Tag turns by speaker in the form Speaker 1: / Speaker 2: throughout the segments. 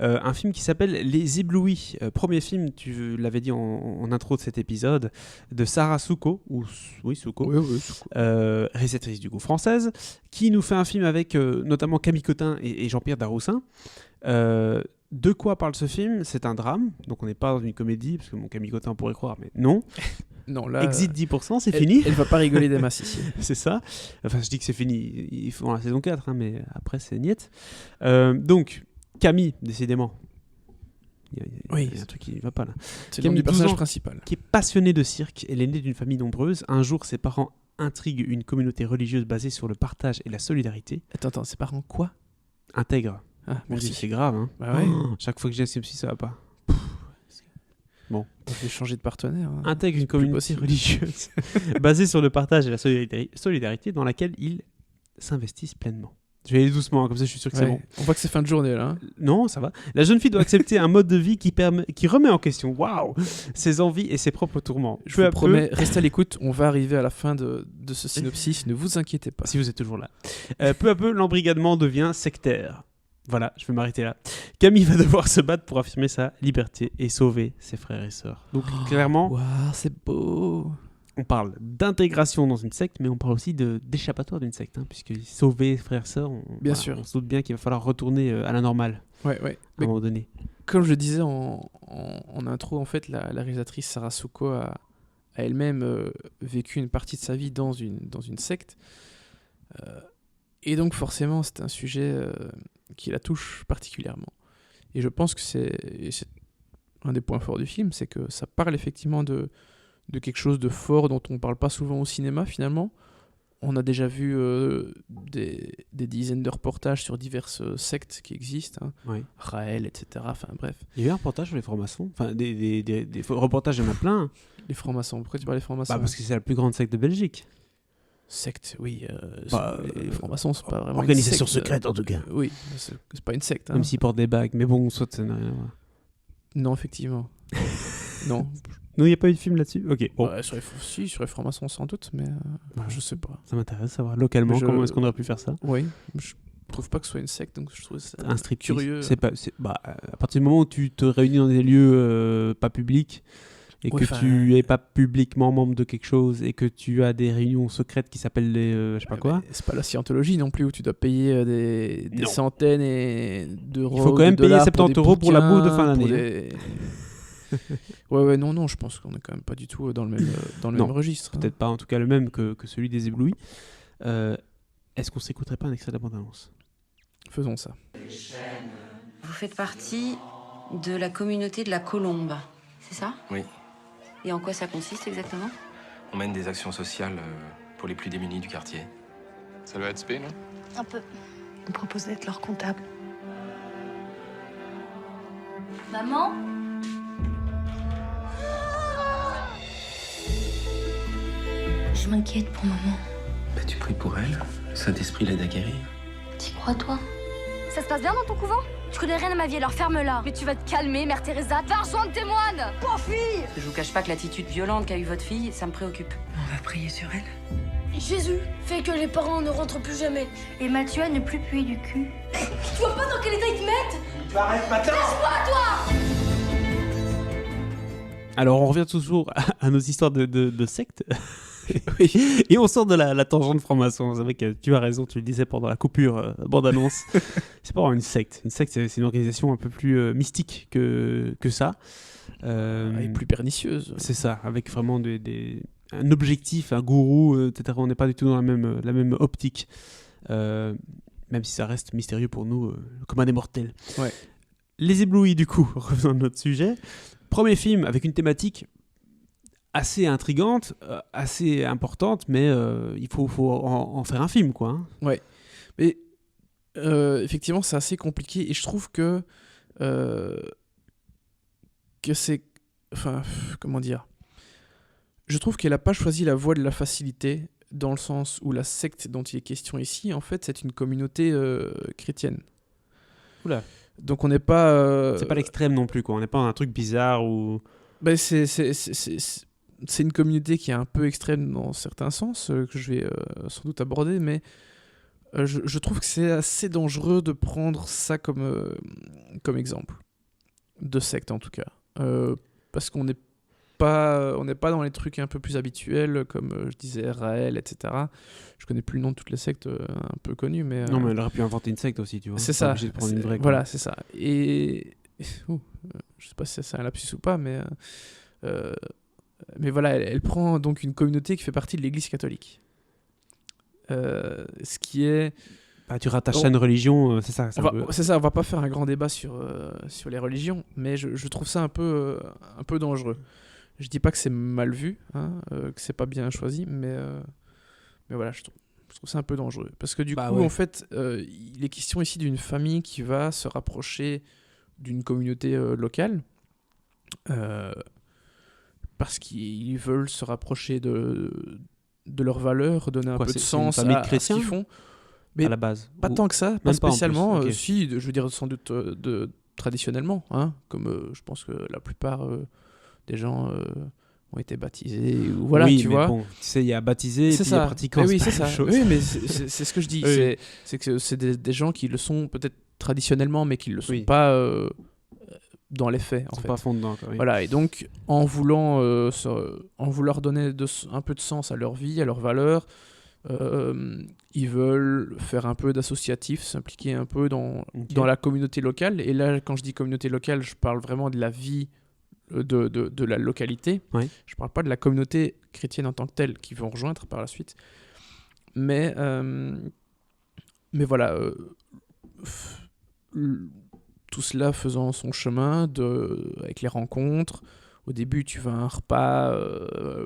Speaker 1: un film qui s'appelle Les Éblouis. Premier film, tu l'avais dit en intro de cet épisode, de Sarah Succo, Succo, réalisatrice du coup française, qui nous fait un film avec notamment Camille Cotin et Jean-Pierre Daroussin. De quoi parle ce film ? C'est un drame, donc on n'est pas dans une comédie, parce que mon Camille Cotin pourrait croire, mais non.
Speaker 2: Non, là,
Speaker 1: Exit 10%, c'est fini.
Speaker 2: Elle va pas rigoler des masses ici.
Speaker 1: C'est ça. Enfin, je dis que c'est fini. Ils font la saison 4, hein, mais après, c'est niette. Donc, Camille, décidément. Il y a un truc qui ne va pas là.
Speaker 2: C'est le nom du personnage principal.
Speaker 1: Qui est passionnée de cirque. Elle est née d'une famille nombreuse. Un jour, ses parents intriguent une communauté religieuse basée sur le partage et la solidarité.
Speaker 2: Attends, ses parents quoi ?
Speaker 1: Intègre.
Speaker 2: Ah, merci.
Speaker 1: C'est grave, hein.
Speaker 2: Bah ouais.
Speaker 1: Chaque fois que j'ai un CM6, ça va pas. Bon.
Speaker 2: Je vais changer de partenaire. Hein.
Speaker 1: Intègre une communauté religieuse basée sur le partage et la solidarité dans laquelle ils s'investissent pleinement. Je vais aller doucement, comme ça je suis sûr que c'est bon.
Speaker 2: On voit que c'est fin de journée là.
Speaker 1: Non, ça va. La jeune fille doit accepter un mode de vie qui remet en question, ses envies et ses propres tourments.
Speaker 2: Je vous promets, restez à l'écoute, on va arriver à la fin de ce synopsis, ne vous inquiétez pas.
Speaker 1: Si vous êtes toujours là. Peu à peu, l'embrigadement devient sectaire. Voilà, je vais m'arrêter là. Camille va devoir se battre pour affirmer sa liberté et sauver ses frères et sœurs. Donc clairement,
Speaker 2: c'est beau.
Speaker 1: On parle d'intégration dans une secte, mais on parle aussi d'échappatoire d'une secte, hein, puisque sauver frères et sœurs,
Speaker 2: bien sûr.
Speaker 1: On se doute bien qu'il va falloir retourner à la normale à un moment donné.
Speaker 2: Comme je le disais en intro, en fait, la réalisatrice Sarah Succo a elle-même vécu une partie de sa vie dans une secte. Et donc forcément, c'est un sujet qui la touche particulièrement. Et je pense que c'est un des points forts du film, c'est que ça parle effectivement de quelque chose de fort dont on ne parle pas souvent au cinéma finalement. On a déjà vu des dizaines de reportages sur diverses sectes qui existent, Raël, etc. Enfin bref.
Speaker 1: Il y a eu un reportage sur les francs-maçons. Enfin, des reportages, il y en a plein.
Speaker 2: Les francs-maçons, pourquoi tu parles des francs-maçons ?
Speaker 1: Parce que c'est la plus grande secte de Belgique.
Speaker 2: Secte, oui. Les francs-maçons, c'est pas vraiment
Speaker 1: organisation
Speaker 2: une secte,
Speaker 1: secrète en tout cas.
Speaker 2: Oui, c'est pas une secte.
Speaker 1: Même s'ils portent des bagues, mais bon, soit ça n'a rien à voir.
Speaker 2: Non, effectivement. Non.
Speaker 1: Non, il n'y a pas eu de film là-dessus. Ok. Bon.
Speaker 2: Sur les francs-maçons sans doute, mais je sais pas.
Speaker 1: Ça m'intéresse de savoir localement comment est-ce qu'on aurait pu faire ça.
Speaker 2: Oui, je trouve pas que ce soit une secte, donc je trouve ça curieux.
Speaker 1: À partir du moment où tu te réunis dans des lieux pas publics et que tu n'es pas publiquement membre de quelque chose et que tu as des réunions secrètes qui s'appellent les je sais pas quoi.
Speaker 2: C'est pas la scientologie non plus où tu dois payer des centaines d'euros.
Speaker 1: Il faut quand même payer 70 € pour la bouffe de fin d'année.
Speaker 2: Non, je pense qu'on est quand même pas du tout dans le même registre.
Speaker 1: Peut-être pas, en tout cas le même que celui des éblouis. Est-ce qu'on s'écouterait pas un extrait de la bande-annonce ?
Speaker 2: Faisons ça.
Speaker 3: Vous faites partie de la communauté de la Colombe, c'est ça ?
Speaker 4: Oui.
Speaker 3: Et en quoi ça consiste exactement ?
Speaker 4: On mène des actions sociales pour les plus démunis du quartier.
Speaker 5: Ça doit être spé, non ?
Speaker 6: Un peu. On propose d'être leur comptable.
Speaker 7: Maman ?
Speaker 6: Je m'inquiète pour maman.
Speaker 4: Bah, tu pries pour elle. Le Saint-Esprit l'aide à guérir.
Speaker 6: T'y crois, toi ?
Speaker 7: Ça se passe bien dans ton couvent ? Tu connais rien à ma vie, alors ferme-la. Mais tu vas te calmer, Mère Teresa. Va rejoindre tes moines. Pauvre fille !
Speaker 3: Je vous cache pas que l'attitude violente qu'a eu votre fille, ça me préoccupe.
Speaker 6: On va prier sur elle.
Speaker 8: Jésus fait que les parents ne rentrent plus jamais.
Speaker 7: Et Mathieu à ne plus puer du cul.
Speaker 8: Tu vois pas dans quel état ils te mettent ?
Speaker 5: Tu arrêtes maintenant !
Speaker 8: Laisse-moi, toi !
Speaker 1: Alors on revient toujours à nos histoires de sectes. Et on sort de la tangente franc-maçon. C'est vrai que tu as raison, tu le disais pendant la coupure bande-annonce. C'est pas vraiment une secte. Une secte, c'est une organisation un peu plus mystique que ça.
Speaker 2: Et plus pernicieuse.
Speaker 1: C'est ça, avec vraiment un objectif, un gourou, etc. On n'est pas du tout dans la même optique. Même si ça reste mystérieux pour nous, comme un des mortels.
Speaker 2: Ouais.
Speaker 1: Les éblouis, du coup, revenons à notre sujet. Premier film avec une thématique assez intrigante, assez importante, mais il faut en faire un film, quoi. Hein.
Speaker 2: Ouais, mais effectivement, c'est assez compliqué, et je trouve que c'est... Enfin, comment dire ? Je trouve qu'elle n'a pas choisi la voie de la facilité, dans le sens où la secte dont il est question ici, en fait, c'est une communauté chrétienne.
Speaker 1: Oula.
Speaker 2: Donc on n'est pas...
Speaker 1: C'est pas l'extrême non plus, quoi. On n'est pas dans un truc bizarre ou...
Speaker 2: Ben c'est une communauté qui est un peu extrême dans certains sens, que je vais sans doute aborder, mais Je trouve que c'est assez dangereux de prendre ça comme exemple. De secte, en tout cas. Parce qu'on n'est pas dans les trucs un peu plus habituels, comme je disais, Raël, etc. Je connais plus le nom de toutes les sectes un peu connues, mais...
Speaker 1: Non, mais elle aurait pu inventer une secte aussi, tu vois.
Speaker 2: C'est ça.
Speaker 1: Obligé de prendre une vraie,
Speaker 2: voilà, c'est ça. Et... je sais pas si c'est un lapsus ou pas, mais voilà, elle prend donc une communauté qui fait partie de l'Église catholique. Ce qui est...
Speaker 1: tu rattaches ça à une religion, c'est ça.
Speaker 2: C'est ça, on va pas faire un grand débat sur les religions, mais je trouve ça un peu dangereux. Je dis pas que c'est mal vu, que c'est pas bien choisi, mais voilà, je trouve ça un peu dangereux. Parce que du coup, en fait, il est question ici d'une famille qui va se rapprocher d'une communauté locale, parce qu'ils veulent se rapprocher de leurs valeurs, donner un peu de sens à ce qu'ils font. Mais
Speaker 1: à la base.
Speaker 2: Pas tant que ça, pas spécialement.
Speaker 1: Okay.
Speaker 2: Si, je veux dire sans doute traditionnellement, comme je pense que la plupart des gens ont été baptisés. Ou voilà,
Speaker 1: oui,
Speaker 2: tu
Speaker 1: mais
Speaker 2: vois.
Speaker 1: Bon, tu sais, il y a baptisé et puis il y a pratiquant.
Speaker 2: Oui, c'est ça. Oui, mais c'est ce que je dis.
Speaker 1: Oui.
Speaker 2: C'est que c'est des gens qui le sont peut-être traditionnellement, mais qui ne le sont pas dans les faits.
Speaker 1: Ils sont pas à fond dedans. Oui.
Speaker 2: Voilà, et donc en voulant donner un peu de sens à leur vie, à leurs valeurs, ils veulent faire un peu d'associatif, s'impliquer un peu dans la communauté locale. Et là, quand je dis communauté locale, je parle vraiment de la vie de la localité.
Speaker 1: Oui.
Speaker 2: Je parle pas de la communauté chrétienne en tant que telle qu'ils vont rejoindre par la suite. Mais voilà, tout cela faisant son chemin avec les rencontres. Au début, tu vas à un repas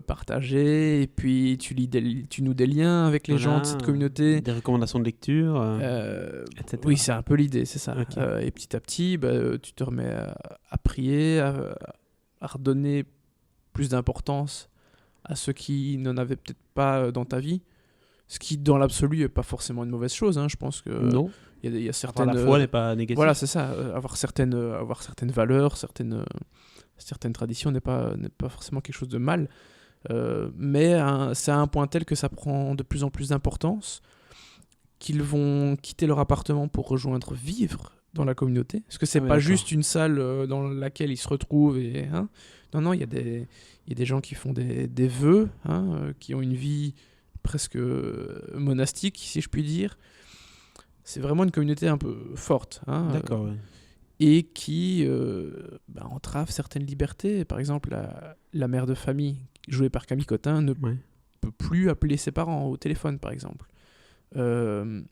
Speaker 2: partagé, et puis tu noues des liens avec les gens de cette communauté.
Speaker 1: Des recommandations de lecture, etc.
Speaker 2: Oui, c'est un peu l'idée, c'est ça.
Speaker 1: Okay.
Speaker 2: Et petit à petit, tu te remets à prier, à redonner plus d'importance à ceux qui n'en avaient peut-être pas dans ta vie. Ce qui, dans l'absolu, n'est pas forcément une mauvaise chose. Je pense que
Speaker 1: non.
Speaker 2: Il y a certaines...
Speaker 1: La foi n'est pas négative.
Speaker 2: Voilà, c'est ça. Avoir certaines valeurs, certaines traditions n'est pas forcément quelque chose de mal. Mais c'est à un point tel que ça prend de plus en plus d'importance qu'ils vont quitter leur appartement pour vivre dans la communauté. Parce que c'est pas juste une salle dans laquelle ils se retrouvent. Non, il y a des gens qui font des vœux, qui ont une vie presque monastique, si je puis dire. C'est vraiment une communauté un peu forte.
Speaker 1: D'accord, oui.
Speaker 2: Et qui entrave certaines libertés. Par exemple, la mère de famille, jouée par Camille Cotin, ne peut plus appeler ses parents au téléphone, par exemple. Un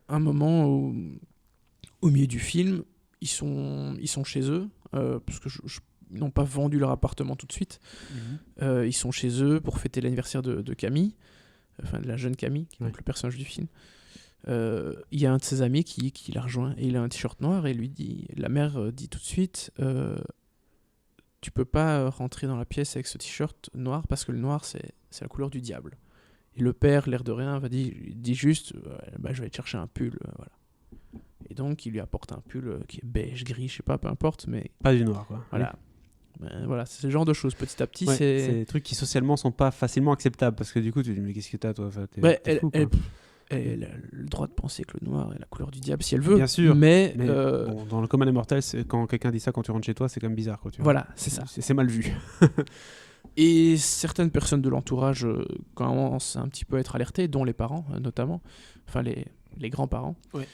Speaker 2: moment au milieu du film, ils sont chez eux, parce que ils n'ont pas vendu leur appartement tout de suite. Ils sont chez eux pour fêter l'anniversaire de Camille, enfin de la jeune Camille, qui n'est plus le personnage du film. Il y a un de ses amis qui la rejoint et il a un t-shirt noir et la mère dit tout de suite tu peux pas rentrer dans la pièce avec ce t-shirt noir parce que le noir c'est la couleur du diable. Et le père, l'air de rien, dit juste je vais te chercher un pull, voilà. Et donc il lui apporte un pull qui est beige, gris, je sais pas, peu importe, mais
Speaker 1: pas du noir, quoi.
Speaker 2: Voilà. Voilà, c'est ce genre de choses. Petit à petit,
Speaker 1: c'est des trucs qui socialement sont pas facilement acceptables parce que du coup tu te dis mais qu'est-ce que t'as toi, enfin, t'es fou, quoi.
Speaker 2: Elle a le droit de penser que le noir est la couleur du diable si elle veut.
Speaker 1: Bien sûr.
Speaker 2: Mais
Speaker 1: bon, dans le commun des mortels, quand quelqu'un dit ça quand tu rentres chez toi, c'est quand même bizarre, quoi, tu vois.
Speaker 2: Voilà, c'est ça.
Speaker 1: C'est mal vu.
Speaker 2: Et certaines personnes de l'entourage commencent un petit peu à être alertées, dont les parents notamment, enfin les grands-parents.
Speaker 1: Oui.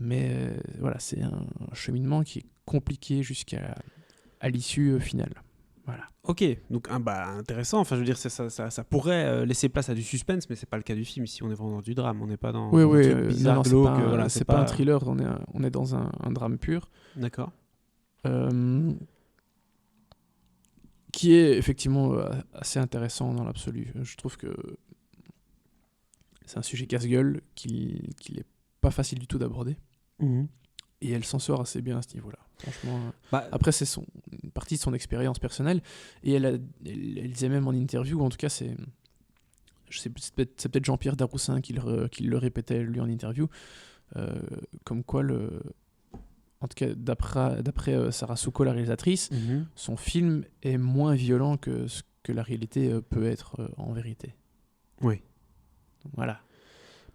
Speaker 2: Mais voilà, c'est un cheminement qui est compliqué jusqu'à l'issue finale. Voilà.
Speaker 1: Ok, donc intéressant. Enfin, je veux dire, ça pourrait laisser place à du suspense, mais c'est pas le cas du film. Ici, on est vraiment dans du drame. On n'est pas dans un truc bizarre, glauque.
Speaker 2: C'est pas un thriller. On est dans un drame pur.
Speaker 1: D'accord.
Speaker 2: Qui est effectivement assez intéressant dans l'absolu. Je trouve que c'est un sujet casse-gueule qu'il est pas facile du tout d'aborder. Et elle s'en sort assez bien à ce niveau-là. Franchement, après, c'est une partie de son expérience personnelle. Et elle disait même en interview, en tout cas, c'est peut-être Jean-Pierre Daroussin qui le répétait, lui, en interview, comme quoi, en tout cas, d'après Sarah Souko, la réalisatrice, son film est moins violent que ce que la réalité peut être en vérité.
Speaker 1: Oui.
Speaker 2: Voilà.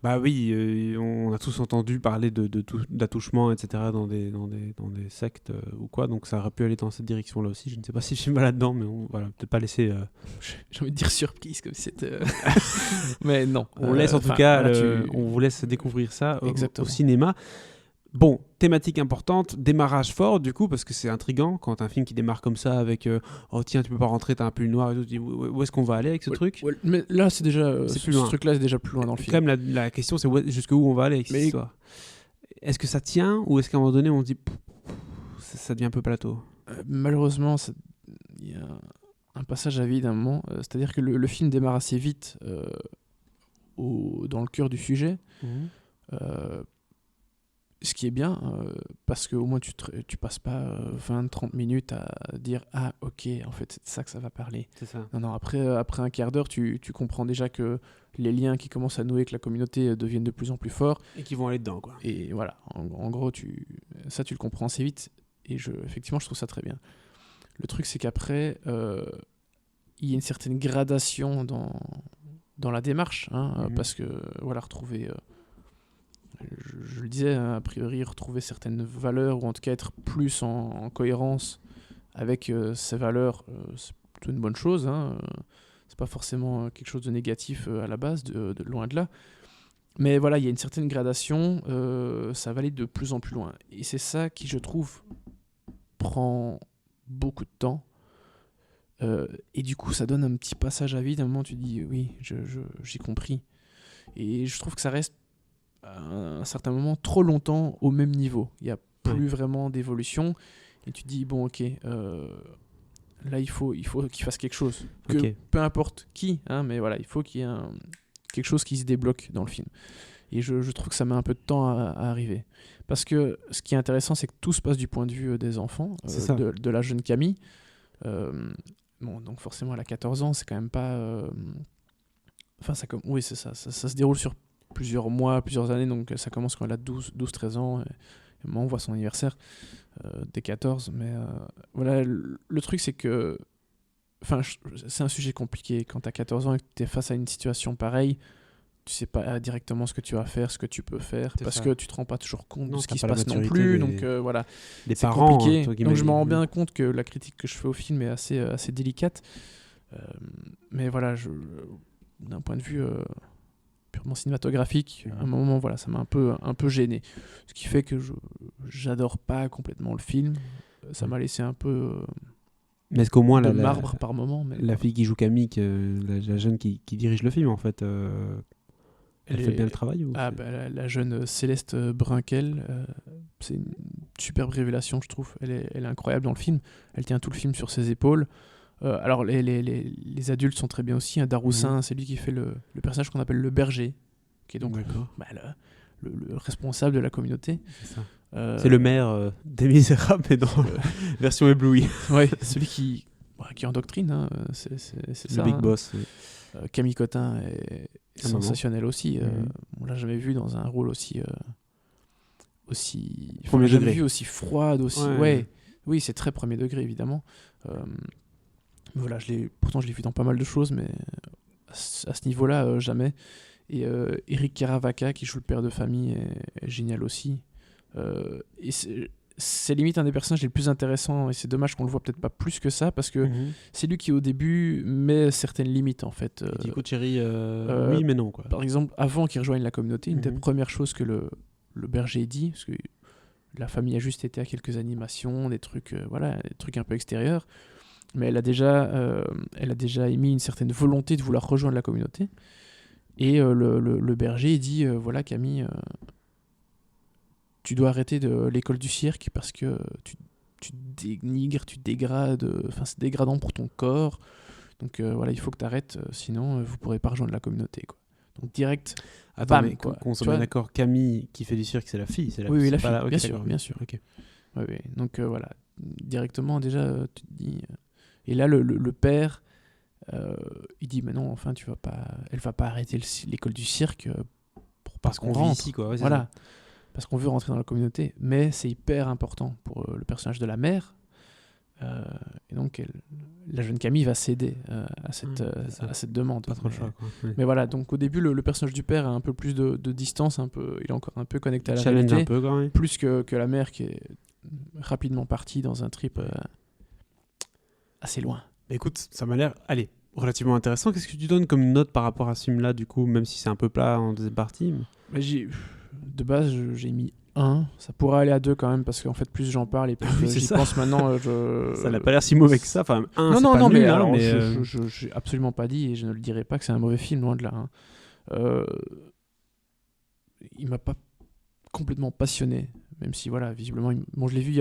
Speaker 1: Bah oui, on a tous entendu parler d'attouchement, etc. dans des sectes ou quoi, donc ça aurait pu aller dans cette direction-là aussi. Je ne sais pas si je suis mal là-dedans, mais voilà, peut-être pas laisser...
Speaker 2: J'ai envie de dire surprise, comme si c'était... mais non.
Speaker 1: On laisse en tout cas, on vous laisse découvrir ça au cinéma. Bon, thématique importante, démarrage fort du coup, parce que c'est intriguant quand un film qui démarre comme ça avec oh tiens, tu peux pas rentrer, t'as un pull noir et tout, tu dis où est-ce qu'on va aller avec ce truc.
Speaker 2: Mais là, c'est déjà ce truc-là est déjà plus loin dans le film.
Speaker 1: Quand même, la question c'est jusqu'où on va aller avec cette histoire. Est-ce que ça tient ou est-ce qu'à un moment donné on se dit ça devient un peu plateau?
Speaker 2: Malheureusement, il y a un passage à vide à un moment, c'est-à-dire que le film démarre assez vite dans le cœur du sujet. Ce qui est bien, parce qu'au moins tu passes pas 20-30 minutes à dire « Ah, ok, en fait, c'est de ça que ça va parler. »
Speaker 1: C'est ça.
Speaker 2: Non, après un quart d'heure, tu comprends déjà que les liens qui commencent à nouer avec la communauté deviennent de plus en plus forts.
Speaker 1: Et qui vont aller dedans, quoi.
Speaker 2: Et voilà, en gros, ça, tu le comprends assez vite. Et effectivement, je trouve ça très bien. Le truc, c'est qu'après, il y a une certaine gradation dans la démarche, parce que, voilà, retrouver... je le disais, a priori, retrouver certaines valeurs, ou en tout cas être plus en cohérence avec ces valeurs, c'est plutôt une bonne chose. C'est pas forcément quelque chose de négatif à la base, de loin de là. Mais voilà, il y a une certaine gradation, ça va aller de plus en plus loin. Et c'est ça qui, je trouve, prend beaucoup de temps. Et du coup, ça donne un petit passage à vide. À un moment, tu dis, oui, j'ai compris. Et je trouve que ça reste à un certain moment trop longtemps au même niveau. Il n'y a plus vraiment d'évolution et tu te dis bon ok là il faut qu'il fasse quelque chose, peu importe qui, mais voilà, il faut qu'il y ait quelque chose qui se débloque dans le film. Et je trouve que ça met un peu de temps à arriver, parce que ce qui est intéressant, c'est que tout se passe du point de vue des enfants, de la jeune Camille. Bon, donc forcément elle a 14 ans, c'est quand même pas oui, c'est ça se déroule sur plusieurs mois, plusieurs années, donc ça commence quand elle a 12-13 ans, et moi on voit son anniversaire dès 14, mais voilà, le truc c'est que c'est un sujet compliqué quand t'as 14 ans et que t'es face à une situation pareille, tu sais pas directement ce que tu vas faire, ce que tu peux faire, parce que tu te rends pas toujours compte de ce qui se passe non plus, donc voilà,
Speaker 1: les
Speaker 2: c'est
Speaker 1: parents,
Speaker 2: compliqué, donc je me rends bien compte que la critique que je fais au film est assez délicate, mais voilà, d'un point de vue purement cinématographique, à un moment, voilà, ça m'a un peu gêné. Ce qui fait que j'adore pas complètement le film. Ça m'a laissé un peu
Speaker 1: mais est-ce qu'au moins
Speaker 2: de marbre par moment. Mais...
Speaker 1: La fille qui joue Camille, la jeune qui dirige le film, en fait, elle fait bien le travail ou
Speaker 2: la jeune Céleste Brunkel, c'est une superbe révélation, je trouve. Elle est incroyable dans le film. Elle tient tout le film sur ses épaules. Alors les adultes sont très bien aussi. Daroussin, c'est lui qui fait le personnage qu'on appelle le berger, qui est donc le responsable de la communauté.
Speaker 1: C'est ça. C'est le maire des Misérables, mais dans version éblouie.
Speaker 2: Ouais, celui qui endoctrine, c'est ça.
Speaker 1: Le big boss.
Speaker 2: Camille Cotin est sensationnelle aussi. On l'a jamais vu dans un rôle aussi
Speaker 1: premier degré,
Speaker 2: vu aussi froide, aussi. Oui, c'est très premier degré évidemment. Voilà, pourtant je l'ai vu dans pas mal de choses, mais à ce niveau-là, jamais. Et Eric Caravaca, qui joue le père de famille, est génial aussi. Et c'est limite un des personnages les plus intéressants, et c'est dommage qu'on le voit peut-être pas plus que ça, parce que c'est lui qui au début met certaines limites en fait.
Speaker 1: Il dit écoute Thierry, oui mais non quoi.
Speaker 2: Par exemple, avant qu'il rejoigne la communauté, une des premières choses que le berger dit, parce que la famille a juste été à quelques animations, des trucs un peu extérieurs, mais elle a déjà émis une certaine volonté de vouloir rejoindre la communauté. Et le berger il dit voilà Camille, tu dois arrêter de l'école du cirque parce que tu dénigres, tu dégrades, c'est dégradant pour ton corps, donc voilà, il faut que tu arrêtes, sinon vous pourrez pas rejoindre la communauté quoi. Donc direct,
Speaker 1: bam, quoi. Qu'on soit bien d'accord, Camille qui fait du cirque, c'est la fille, c'est la
Speaker 2: oui, la
Speaker 1: fille,
Speaker 2: là, bien sûr.
Speaker 1: Okay.
Speaker 2: Oui. Donc voilà, directement déjà tu te dis, et là le père il dit mais non, enfin elle va pas arrêter l'école du cirque
Speaker 1: parce qu'on vit ici quoi.
Speaker 2: Voilà, parce qu'on veut rentrer dans la communauté, mais c'est hyper important pour le personnage de la mère, et donc elle la jeune Camille va céder à cette demande.
Speaker 1: Pas trop le choix, quoi. Oui.
Speaker 2: Mais voilà, donc au début, le personnage du père a un peu plus de distance, il est encore un peu connecté à la
Speaker 1: Challenge
Speaker 2: réalité,
Speaker 1: un peu, quand même.
Speaker 2: plus que la mère qui est rapidement partie dans un trip assez loin.
Speaker 1: Écoute, ça m'a l'air, relativement intéressant. Qu'est-ce que tu donnes comme note par rapport à ce film-là, du coup, même si c'est un peu plat en deuxième partie
Speaker 2: Mais de base, j'ai mis 1. Ça pourrait aller à 2 quand même, parce qu'en fait, plus j'en parle et plus
Speaker 1: c'est
Speaker 2: j'y
Speaker 1: ça.
Speaker 2: pense maintenant.
Speaker 1: Ça n'a pas l'air si mauvais que ça. Enfin,
Speaker 2: Non,
Speaker 1: nul,
Speaker 2: mais,
Speaker 1: hein,
Speaker 2: alors,
Speaker 1: mais
Speaker 2: j'ai absolument pas dit, et je ne le dirai pas que c'est un mauvais film, loin de là. Hein. Il m'a pas complètement passionné, même si, voilà, visiblement, je l'ai vu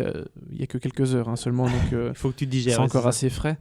Speaker 2: il y a que quelques heures, hein, seulement, donc
Speaker 1: il faut que tu te digères.
Speaker 2: c'est encore assez frais.